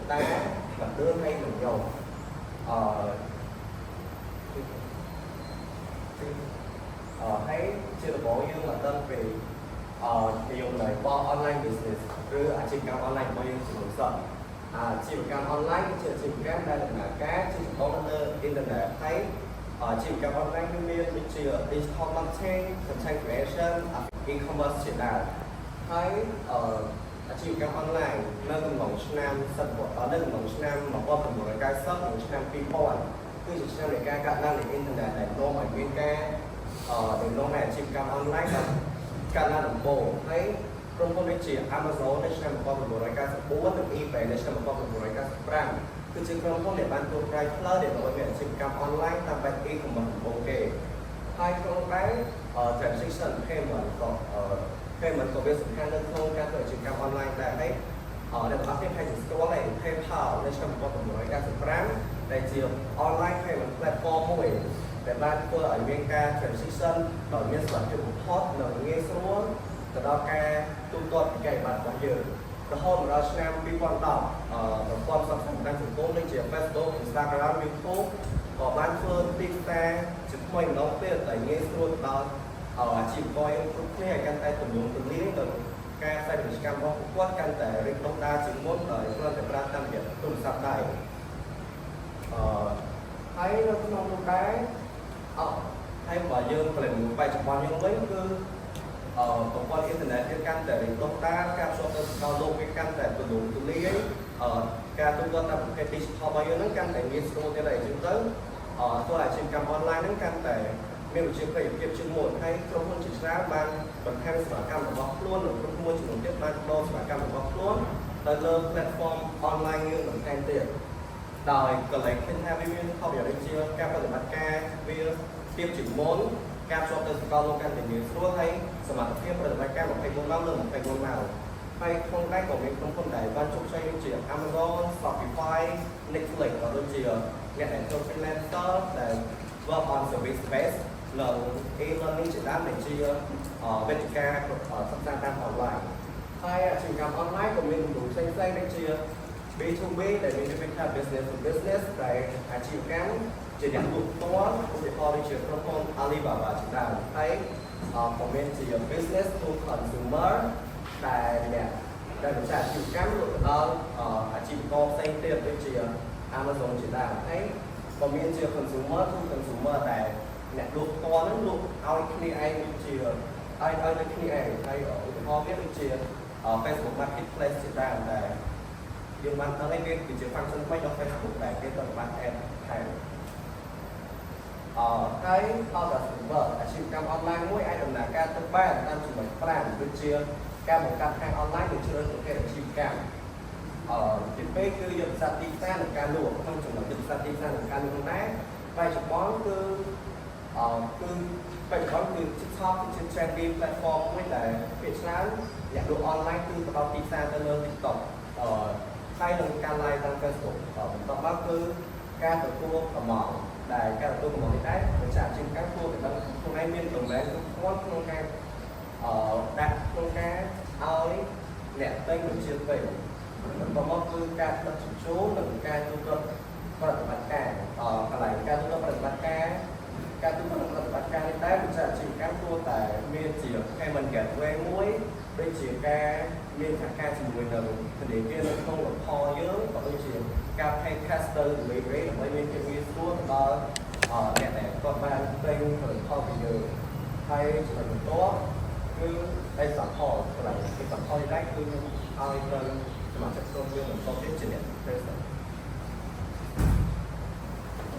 đá và đơn hay mình dầu thấy chưa được bổ dương là tên vì dùng lời bo online businessឬអាជីវកម្ម online របស់យើងជាសន្សំអាជីវកម្ម online ជាអាជីវកម្មដែលដំណើរការជាសម្បូរនៅអ៊ីនធឺណិតហើយអាជីវកម្ម online គឺមានដូចជា digital marketing content creation e-commerce ជាដើមហើយអាជីវកម្ម online នៅកំឡុងឆ្នាំនៅកំឡុងឆ្នាំ1990និងឆ្នាំ2000គឺជាឆ្នាំនៃការកាត់ឡើងនៃអ៊ីនធឺណិតដែលនាំឲ្យមានការដំណងនៃអាជីវកម្ម online កាត់ឡើងដំបូងហើយក្រុមហ៊ុនដូចជា Amazon នៅឆ្នាំ1994និង eBay នៅឆ្នាំ1995គឺជាក្រុមហ៊ុនដែលបានទូប្រៃផ្លូវដែលឲ្យមានអាជីវកម្ម online តាមបែប e-commerce ដំបូងគេហើយក្នុងដែរ transaction payment ក៏វាសំខាន់នៅក្នុងការធ្វើអាជីវកម្ម online ដែរហើយអ្នកទាំងអស់គ្នាអាចស្គាល់ហើយ PayPal នៅឆ្នាំ1995ដែលជា online payment platform មួយដែលបានធ្វើឲ្យមានការ transaction ដោយមានសុវត្ថិភាពបំផុតនិងងាយស្រួលទៅដល់ការទូទាត់ពីកាយប័ត្ររបស់យើងរហូតដល់ឆ្នាំ2010ប្រព័ន្ធផ្សព្វផ្សាយបណ្ដាញសង្គមដូចជា Facebook Instagram YouTube ក៏បានធ្វើទីផ្សារជាថ្មីម្ដងទៀតដែលងាយស្រួលដល់អាជីវករយើងគ្រប់គ្នាឲ្យកាន់តែទំនើបទំលាយដល់ការផ្សាយពាណិជ្ជកម្មរបស់ពួកគាត់កាន់តែរីកដុះដាលជាងមុនដោយគ្រាន់តែប្រើតាមរយៈទូរស័ព្ទដៃហើយនៅក្នុងនោះដែរហើយបើយើងផ្លែបច្ចុប្បន្នយើងវិញគឺប្រព័ន្ធអ៊ីនធឺណិតវាកាន់តែរីកដុះដាលការផ្សព្វផ្សាយដល់លោកវាកាន់តែទូលំទូលាយការទូទាត់តាមប្រភេទ digital របស់យើងហ្នឹងកាន់តែងាយស្រួលទៀតហើយអញ្ចឹងទៅធ្វើអាជីវកម្ម online ហ្នឹងកាន់តែមានវិជ្ជាប្រយោជន៍ជាងមុនហើយក្រុមហ៊ុនជាច្រើនបានបន្ថែមសេវាកម្មរបស់ខ្លួននិងក្រុមហ៊ុនចំនួនទៀតបានបដូរសេវាកម្មរបស់ខ្លួនទៅលើ platform online យើងបន្ថែមទៀតដោយកន្លែងឃើញថាវាមានផលប្រយោជន៍ដូចជាការប្រតិបត្តិការវាទៀបជាងមុនការភ្ជាប់ទៅសកលលោកកាន់តែងាយស្រួលហើយសមត្ថភាពប្រតិបត្តិការ24ម៉ោងលើ24ម៉ោងហើយក្នុងដែរក៏មានក្រុមហ៊ុនដែលបានជោគជ័យដូចជា Amazon, Shopify, Netflix ក៏ដូចជាអ្នកដែលធ្វើ freelancer ដែល work on service base និង e-learning ជាដើមដែលជាវេទិកាសិក្សាតាមអនឡាញហើយអាជីវកម្ម online ក៏មានគំរូផ្សេងៗដូចជា B2B ដែលមានវិធីថា business to business ដែលអាជីវកម្មជាអ្នកលក់ផ្ទាល់ឧទាហរណ៍ដូចជាក្រុមហ៊ុន Alibaba ជាដើមហើយក៏មានជា business to consumer ដែលអ្នកដែលវិស័យអាជីវកម្មលក់ទៅដល់អាជីវករផ្សេងទៀតដូចជា Amazon ជាដើមហើយក៏មានជា consumer to consumer ដែលអ្នកលក់ផ្ទាល់ហ្នឹងលក់ឲ្យគ្នាឯងដូចជាឲ្យទៅគ្នាឯងហើយឧទាហរណ៍វាដូចជា Facebook Marketplace ជាដើមដែលយើងបានដឹងឯងវាគឺជា function ថ្មីរបស់ Facebook ដែលគេត្រូវបាន add ថែមហើយដល់ដល់ server អាជីវកម្ម online មួយអាចដំណើរការទៅបានតាមចំណុច5ដូចជាការបង្កើតហាង online និងជ្រើសរើសប្រភេទអាជីវកម្មទី2គឺយុទ្ធសាស្ត្រទីផ្សារនិងការលក់ក្នុងចំណុចយុទ្ធសាស្ត្រទីផ្សារនិងការលក់ដែរបច្ចុប្បន្នគឺបច្ចុប្បន្នគឺ TikTok គឺជា trendy platform មួយដែលភាគច្រើនអ្នកលក់ online គឺផ្ដោតទីផ្សារទៅលើ TikTok ហើយនឹងការ live តាម Facebook បន្តមកគឺការទទួលកម្មដែលការទទួលកម្មនេះដែរវិជាអាជីវកម្មគួរតែដឹងខ្លួនឯងមានតម្លៃគ្រប់គ្រាន់ក្នុងការដាក់ក្នុងការឲ្យអ្នកទិញបញ្ជាទិញបន្តមកគឺការដឹកជញ្ជូននិងការទូទាត់ប្រតិបត្តិការកន្លែងការទូទាត់ប្រតិបត្តិការនេះដែរវិជាអាជីវកម្មគួរតែមានជា payment gateway មួយដូចជាការមានសហការជាមួយនឹងធនាគារនៅក្នុងផលយើងក៏ដូចជាការ pay cash ទៅ delivery ដើម្បីមានភាពងាយស្រួលដល់អ្នកដែលគាត់បានទិញផលិតផលពីយើងហើយចំណុចបន្ទាប់គឺឯកសារផលកន្លែងឯកសារផលនេះដែរគឺខ្ញុំឲ្យទៅសមាជិកក្រុមយើងបន្តទៀតជាអ្នកផ្សេង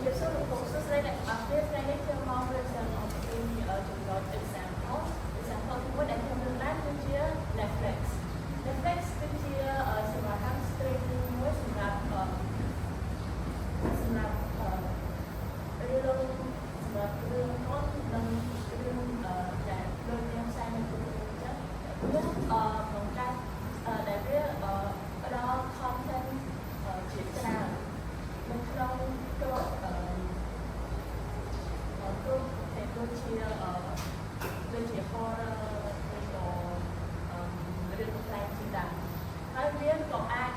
Yes, so the process like after training the model of the example what I can do that which is Netflix. Netflix which is semacam streaming semua semacam film non dan film dan film yang saya macam itu mengkat dari ada content cerita trong đôi chia horror rồi đôi play chỉ đằng hai viên có ai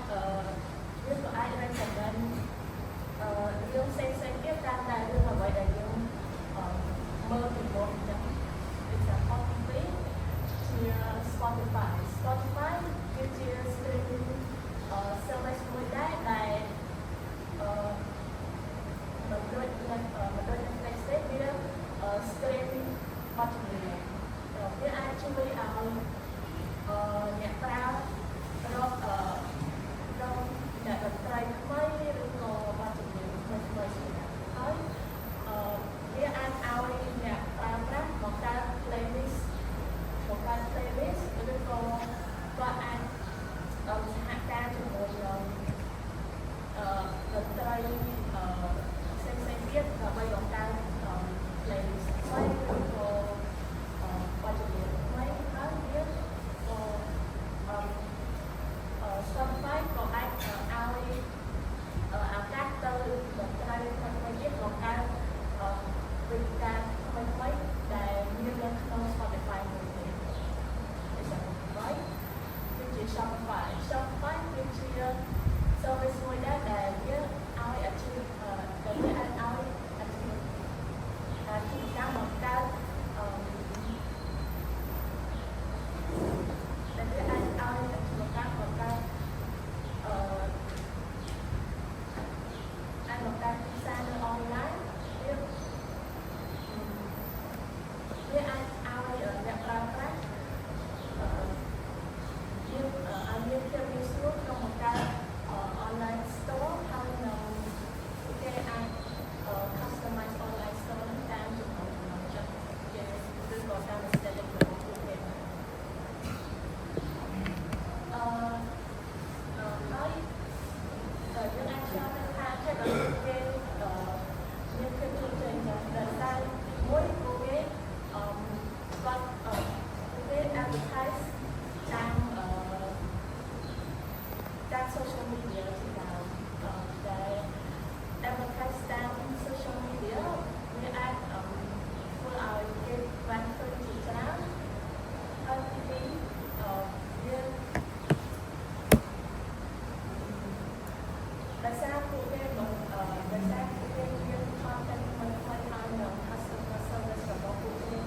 website ពួកគេមាន content ថ្មីៗហើយនៅ customer service របស់ពួកគេ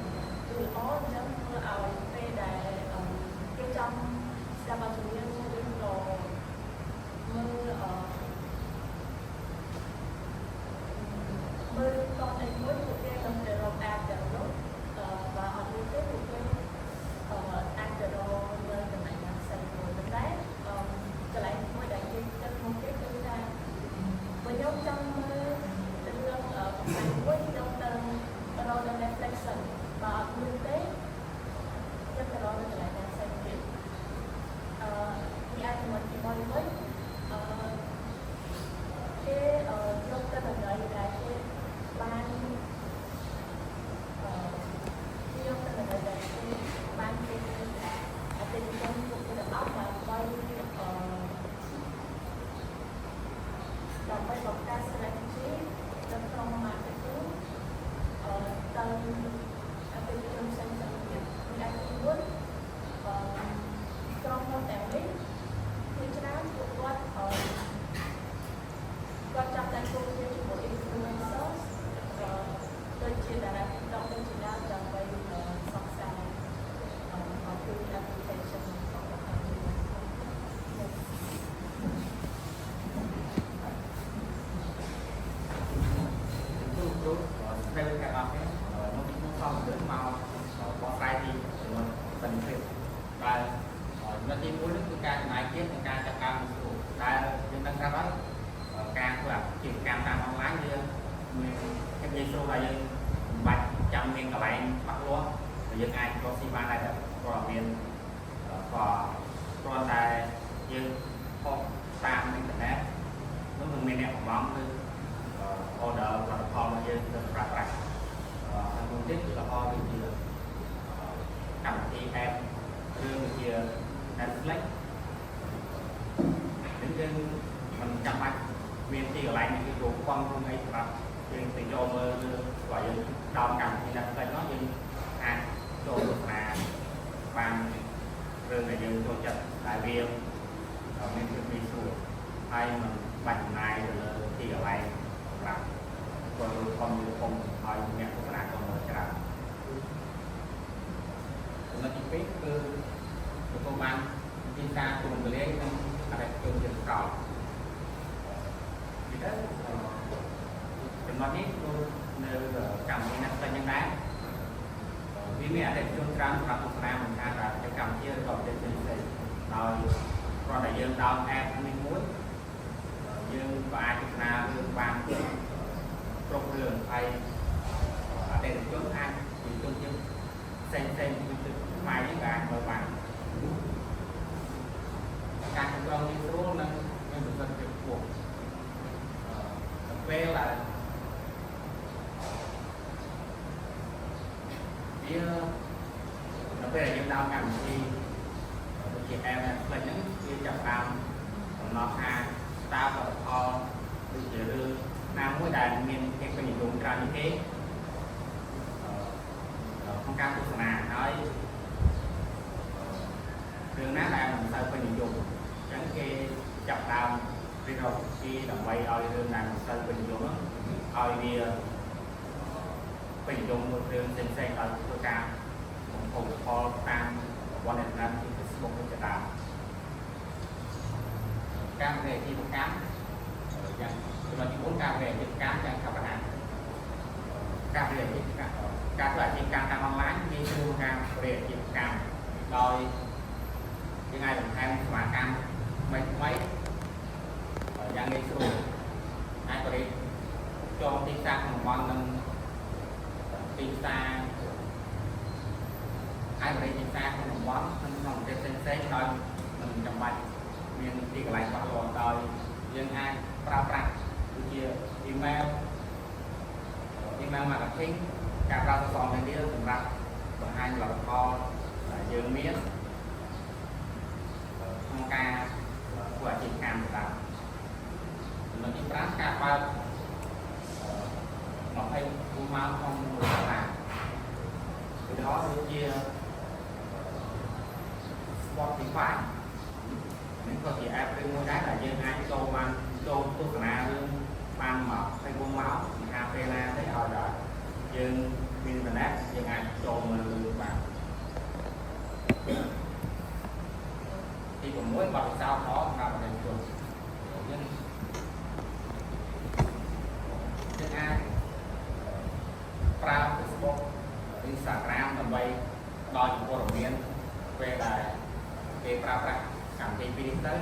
គឺល្អអញ្ចឹងធ្វើឲ្យពេលដែលគេចង់ស្ដាប់បទចម្រៀងឬក៏មើលតនឯមួយពួកគេនឹងទៅរក app ទាំងនោះបើអត់មានទេពួកគេអាចទៅរកនៅកន្លែងណាផ្សេងមួយតែកន្លែងមួយដែលគេគិតមកគេគឺថាបើខ្ញុំចង់មើលរឿងកំប្លែងមួយខ្ញុំទៅរកនៅ Netflix សិនបើអត់មានទេខ្ញុំទៅរកនៅកន្លែងណាផ្សេងទៀតគេអាចមកទីមួយវិញគេយកទៅតម្លៃដែលគេបានយកទៅតម្លៃដែលគេបានគេអតិថិជនពួកគេទាំងអស់ដើម្បីបង្កើត strategy នៅក្នុង marketing ទៅអតិថិជនផ្សេងៗទៀតមានអាចមួយក្រុមហ៊ុនទាំងនេះគឺច្រើនពួកគាត់ចាប់តែចូលជាជាមួយ influencers ដូចជាតារា TikTok ដូចជាដើមដើម្បីផ្សព្វផ្សាយអំពី application របស់គាត់ហើយគ្រូស្រីកាត់អស់នេះខ្ញុំខំទៅមកបកស្រាយពីចំនួនសិនភាពដែលចំណុចទី1នេះគឺការចំណាយទៀតនិងការចាត់ការវិសុទ្ធដែលយើងដឹងថាហើយការធ្វើអាជីវកម្មតាមអនឡាញយើងមានកិច្ចស្រួលដែលយើងមិនបាច់ចាំមានកន្លែងបាក់លាស់ដែលយើងអាចរកស៊ីបានដែរព្រោះមានក៏គ្រាន់តែយើងផុសតាមអ៊ីនធឺណិតនោះមិនមានអ្នកបំងគឺorder ផលិតផលរបស់យើងទៅប្រើប្រាស់ហើយមួយទៀតគឺល្អដូចជាកម្មវិធី app ឬជា Netflix យើងមិនចាំបាច់មានទីកន្លែងគឺរកផងក្នុងអីសម្រាប់យើងទៅយកមើលឬក៏យើងដោនកម្មវិធី Netflix នោះយើងអាចចូលទស្សនាបានរឿងដែលយើងចូលចិត្តដែលវាមានភាពងាយស្រួលហើយមិនបាច់ចំណាយទៅលើទីកន្លែងសម្រាប់ពលរដ្ឋធំឲ្យអ្នកទស្សនាចូលមើលច្រើនចំណុចទី2គឺទទួលបានទីផ្សារទូទៅលេងនិងអតិថិជនជាស្រោចពីទៅចំណុចនេះគឺនៅកម្មវិធីណាតែយ៉ាងដែរវាមានអតិថិជនច្រើនសម្រាប់ទស្សនាមិនថាតែកម្មវិធីឬក៏ប្រទេសផ្សេងៗដោយគ្រាន់តែយើងដោន app មួយយើងក៏អាចទស្សនារឿងបានគ្រប់រឿងហើយអតិថិជនអាចពីជនជាតិផ្សេងៗពីខ្មែរនេះក៏អាចមើលបានការគ្រប់គ្រងនេះស្រួលនិងមានប្រសិទ្ធភាពខ្ពស់ពេលដែលវានៅពេលដែលយើងដោនកម្មវិធីដូចជា app Netflix ហ្នឹងវាចាប់តាមកំណត់ថាតើផលិតផលដូចជារឿងណាមួយដែលមានគេពេញនិយមច្រើនជាងគេក្នុងការទស្សនាហើយរឿងណាដែលមិនសូវពេញនិយមអញ្ចឹងគេចាប់ដើមរៀបរាប់ពីដើម្បីឲ្យរឿងដែលមិនសូវពេញនិយមឲ្យវាពេញនិយមមួយរឿងផ្សេងៗដោយធ្វើការបំផុសផលតាមប្រព័ន្ធអ៊ីនធឺណិត Facebook ដូចជាដើមការវិទ្យាកម្មយ៉ាងចំណុចទី4ការវិទ្យាកម្មយ៉ាងខុសណាស់ការវិទ្យាកម្មការធ្វើអាជីវកម្មតាមអនឡាញងាយស្រួលការវិទ្យាកម្មដោយយើងអាចបន្ថែមសេវាកម្មថ្មីយ៉ាងងាយស្រួលអាចបរិយាចូលទីផ្សារក្នុងតំបន់និងទីផ្សារអាចបរិយាទីផ្សារក្នុងតំបន់និងក្នុងប្រទេសផ្សេងៗដោយមិនចាំបាច់មានទីកន្លែងបាក់លាស់ដោយយើងអាចប្រើប្រាស់ដូចជា email marketing ការប្រើ social media សម្រាប់បង្ហាញផលិតផលដែលយើងមានក្នុងការធ្វើអាជីវកម្មទៅតាមចំណុចទី5ការបើក20ម៉ោងក្នុងមួយសប្តាហ៍ឧទាហរណ៍ដូចជា Spotify នេះក៏ជា app មួយដែរដែលយើងអាចចូលបានចូលទស្សនារឿងបានមក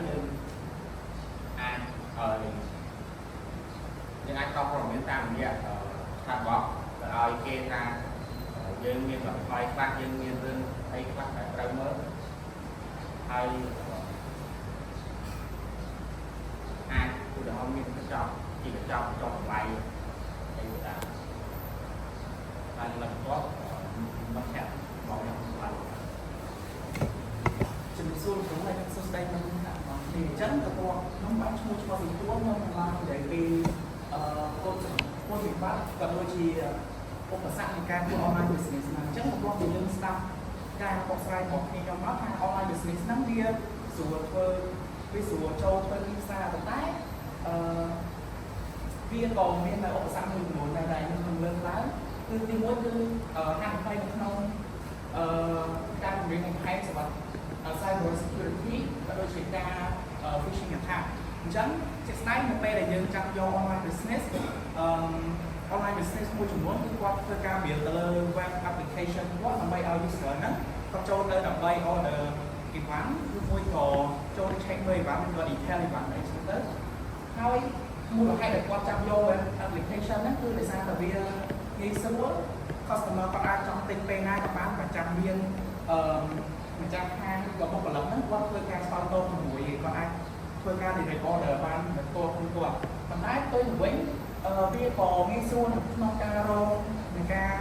យើងអាចយើងអាចតបព័ត៌មានតាមរយៈថាបកទៅឲ្យគេថាយើងមានបន្ថយខ្លះយើងមានរឿងអីខ្លះដែលត្រូវមើលហើយអាចឧទាហរណ៍មានកញ្ចក់ជាកញ្ចក់តម្លៃអីដែរហើយលទ្ធផលមកខាត់បងខ្ញុំបានជំនួសក្នុងឯកសស្ដីក្នុងខាងបងនេះអញ្ចឹងតើបងខ្ញុំបានឈ្មោះពីទួខ្ញុំឡើងនិយាយពីកូនវិបត្តិក៏ដូចជាឧបសគ្គនៃការធ្វើ online business ហ្នឹងអញ្ចឹងបងនិយាយស្ដាប់ការបកស្រាយរបស់ខ្ញុំមកថា online business ហ្នឹងវាស្រួលធ្វើវាស្រួលចូលទៅទីផ្សារតែវាក៏មានឧបសគ្គមួយចំនួនដែរខ្ញុំលើកឡើងគឺទីមួយគឺហានិភ័យនៅក្នុងការពង្រឹងនៃផែនសម្រាប់ cyber security ក៏ដូចជាការ phishing attack អញ្ចឹងជាក់ស្ដែងនៅពេលដែលយើងចាប់យក online business មួយចំនួនគឺគាត់ធ្វើការរៀនទៅលើ web application គាត់ដើម្បីឲ្យ user ហ្នឹងគាត់ចូលទៅដើម្បី order event ឬមួយក៏ចូលទៅ check មើល event ឬ detail event អីចឹងទៅហើយមូលហេតុដែលគាត់ចាប់យក web application ហ្នឹងគឺដោយសារតែវាងាយស្រួល customer គាត់អាចចង់ទិញពេលណាក៏បានប្រចាំមានម្ចាស់ហាងក៏បុគ្គលិកហ្នឹងគាត់ធ្វើការស្វែងរកជាមួយគាត់អាចធ្វើការ direct order បានដោយផ្ទាល់ខ្លួនគាត់ប៉ុន្តែទៅវិញវាក៏ងាយស្រួលក្នុងការរកនៃការ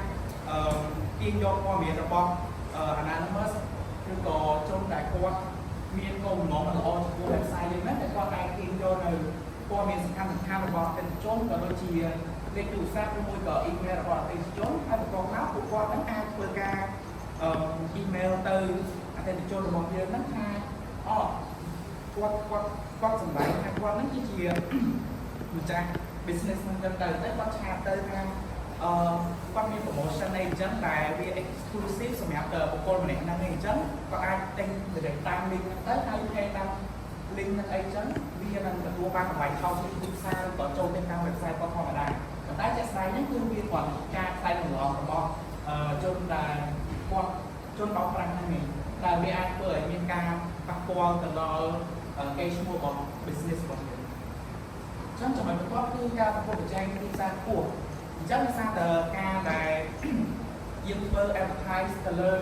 ទាញយកព័ត៌មានរបស់ anonymous ឬក៏ជនដែលគាត់មានគោលបំណងល្អចំពោះ website យើងហ្នឹងតែគាត់អាចទាញយកនៅព័ត៌មានសំខាន់ៗរបស់អតិថិជនក៏ដូចជាលេខទូរស័ព្ទឬមួយក៏ email របស់អតិថិជនហើយបន្ទាប់មកពួកគាត់ហ្នឹងអាចធ្វើការemail ទៅអតិថិជនរបស់យើងហ្នឹងថាគាត់សម្ដែងថាគាត់ហ្នឹងគឺជាម្ចាស់ business ហ្នឹងទៅគាត់ឆាតទៅថាគាត់មាន promotion អីអញ្ចឹងតែវា exclusive សម្រាប់បុគ្គលម្នាក់ហ្នឹងអីអញ្ចឹងគាត់អាចទិញ direct តាម link ហ្នឹងទៅហើយ pay តាម link ហ្នឹងអីអញ្ចឹងវានឹងទទួលបានតម្លៃថោកជាងទីផ្សារក៏ចូលទៅតាម website គាត់ធម្មតាប៉ុន្តែជាក់ស្ដែងហ្នឹងគឺវាគាត់ការខ្លែងរំលងរបស់ជនដែលគាត់ជនបោកប្រាស់ហ្នឹងតែវាអាចធ្វើឲ្យមានការប៉ះពាល់ទៅដល់កេរ្តិ៍ឈ្មោះរបស់ business របស់យើងអញ្ចឹងចំណុចបន្ទាប់គឺការប្រកួតប្រជែងទីផ្សារខ្ពស់អញ្ចឹងដោយសារតែការដែលយើងធ្វើ advertise ទៅលើ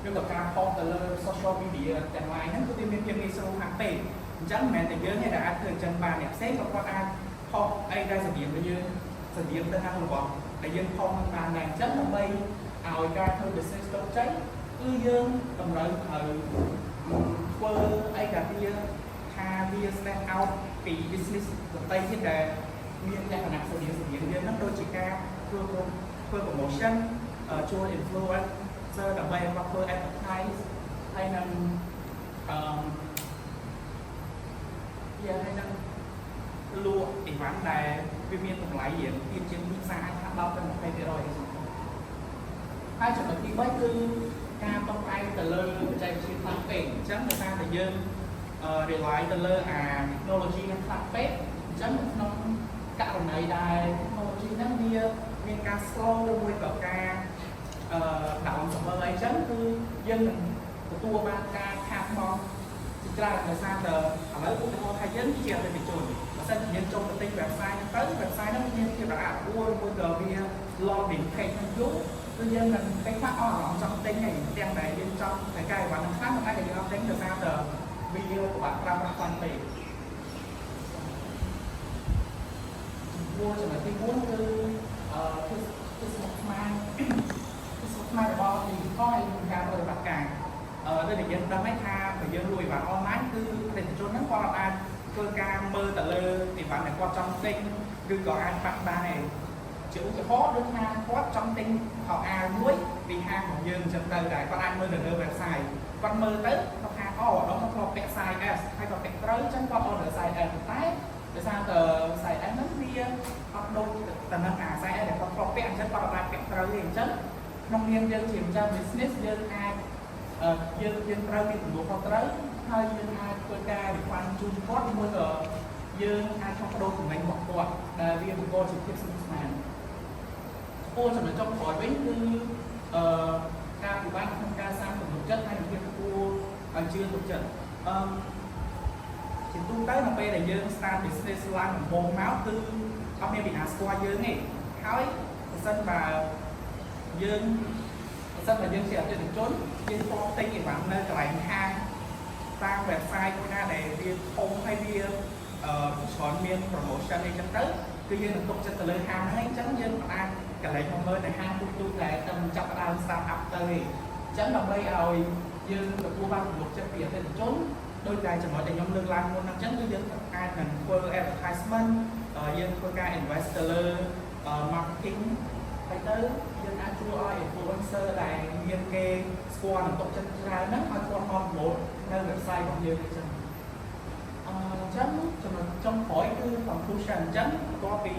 ឬក៏ការ post ទៅលើ social media ទាំង lain ហ្នឹងគឺវាមានភាពងាយស្រួលណាស់ពេកអញ្ចឹងមិនមែនតែយើងទេដែលអាចធ្វើអញ្ចឹងបានអ្នកផ្សេងក៏គាត់អាច post អីដែលសម្រាប់យើងសម្រាប់ទៅខាងរបស់ដែលយើង post នឹងបានដែរអញ្ចឹងដើម្បីឲ្យការធ្វើ business ទៅជ័យគឺយើងតម្រូវឲ្យធ្វើអីដែលវាថាវា stand out ពី business ដទៃទៀតដែលមានលក្ខណៈស្តៀងៗយើងហ្នឹងដូចជាការធ្វើ promotion ជួយ influencer ដើម្បីឲ្យគាត់ធ្វើ advertise ហើយនឹងហើយនឹងលក់ event ដែលវាមានតម្លៃរៀងទាបជាងទីផ្សារអាចថា 10 ទៅ 20% ហើយចំណុចទី3គឺការតបឯងទៅលើបច្ចេកវិទ្យាខ្លាំងពេកអញ្ចឹងដោយសារតែយើងrely ទៅលើtechnology ហ្នឹងខ្លាំងពេកអញ្ចឹងក្នុងករណីដែល technology ហ្នឹងវាមានការ slow ឬមួយក៏ការdown server អីចឹងគឺយើងនឹងទទួលបានការខាតបង់ជាច្រើនដោយសារតែឥឡូវឧទាហរណ៍ថាយើងជាអតិថិជនបើសិនជាយើងចូលទៅទិញ website ហ្នឹងទៅ website ហ្នឹងមានភាពរអាក់រអួលឬមួយក៏វា loading page ហ្នឹងយូរគឺយើងនឹងពេលខ្លះអត់អារម្មណ៍ចង់ទិញឯងទាំងដែលយើងចង់តែកាយវ៉ាន់ហ្នឹងខ្លះមិនអាចយើងអត់ទិញដោយសារតែវាពិបាកប្រើប្រាស់ខ្លាំងពេកចំណុចទី4គឺគឺស្មុគស្មាញរបស់ទីផ្សារហើយការប្រតិបត្តិការដូចដែលយើងដឹងហើយថាបើយើងលួច event online គឺអតិថិជនហ្នឹងគាត់អាចធ្វើការមើលទៅលើ event ដែលគាត់ចង់ទិញឬក៏អាចបាក់បានឯងជាឧទាហរណ៍ដូចថាគាត់ចង់ទិញខោអាវមួយពីហាងរបស់យើងអញ្ចឹងទៅតែគាត់អាចមើលនៅលើ website គាត់មើលទៅគាត់ថាដល់មកធ្លាប់ពាក់ size S ហើយគាត់ពាក់ត្រូវអញ្ចឹងគាត់ order size S តែដោយសារតែ size S ហ្នឹងវាអត់ដូចទៅនឹងsize S ដែលគាត់ធ្លាប់ពាក់អញ្ចឹងគាត់អាចពាក់ត្រូវទេអញ្ចឹងក្នុងនាមយើងជាម្ចាស់ business យើងអាចយើងត្រូវមានទំនួលខុសត្រូវហើយយើងអាចធ្វើការ refund ជូនគាត់ឬមួយក៏យើងអាចផ្លាស់ប្ដូរទំនិញរបស់គាត់ដែលវាបង្កជាភាពស្មុគស្មាញចំណុចចុងក្រោយវិញគឺការពិបាកក្នុងការសាងទំនុកចិត្តហើយភាពគួរឲ្យជឿទុកចិត្ត ជាទូទៅនៅពេលដែលយើង start business ឡើងដំបូងមកគឺអត់មានអ្នកណាស្គាល់យើងទេហើយប្រសិនបើយើងជាអតិថិជនយើងពងទិញអីវ៉ាន់នៅកន្លែងហាងតាម website មួយណាដែលវាធំហើយវាច្រើនមាន promotion អីចឹងទៅគឺយើងនឹងទុកចិត្តទៅលើហាងហ្នឹងអញ្ចឹងយើងមិនអាចកន្លែងមកមើលតែហាងទូទៅដែលតែចាប់ផ្ដើម start up ទៅទេអញ្ចឹងដើម្បីឲ្យយើងទទួលបានទំនុកចិត្តពីអតិថិជនដោយតែចំណុចដែលខ្ញុំលើកឡើងមុនហ្នឹងអញ្ចឹងគឺយើងអាចនឹងធ្វើ advertisement យើងធ្វើការ invest ទៅលើ marketing ហើយទៅយើងអាចជួយឲ្យ influencer ដែលមានគេស្គាល់និងទុកចិត្តច្រើនហ្នឹងឲ្យគាត់ promote នៅ website របស់យើងអញ្ចឹងចំណុចចុងក្រោយគឺ conclusion អញ្ចឹងបន្ទាប់ពី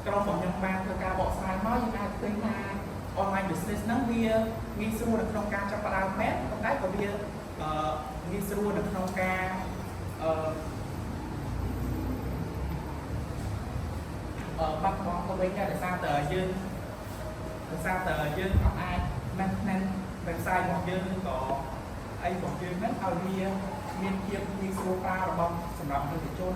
ក្រុមរបស់ខ្ញុំបានធ្វើការបកស្រាយមកយើងអាចឃើញថា online business ហ្នឹងវាងាយស្រួលនៅក្នុងការចាប់ផ្ដើមមែនប៉ុន្តែក៏វាងាយស្រួលនៅក្នុងការបាត់បង់ទៅវិញដែរដោយសារតែយើងអត់អាច maintenance website របស់យើងឬក៏អីរបស់យើងហ្នឹងឲ្យវាមានភាពងាយស្រួលប្រើរបស់សម្រាប់អតិថិជន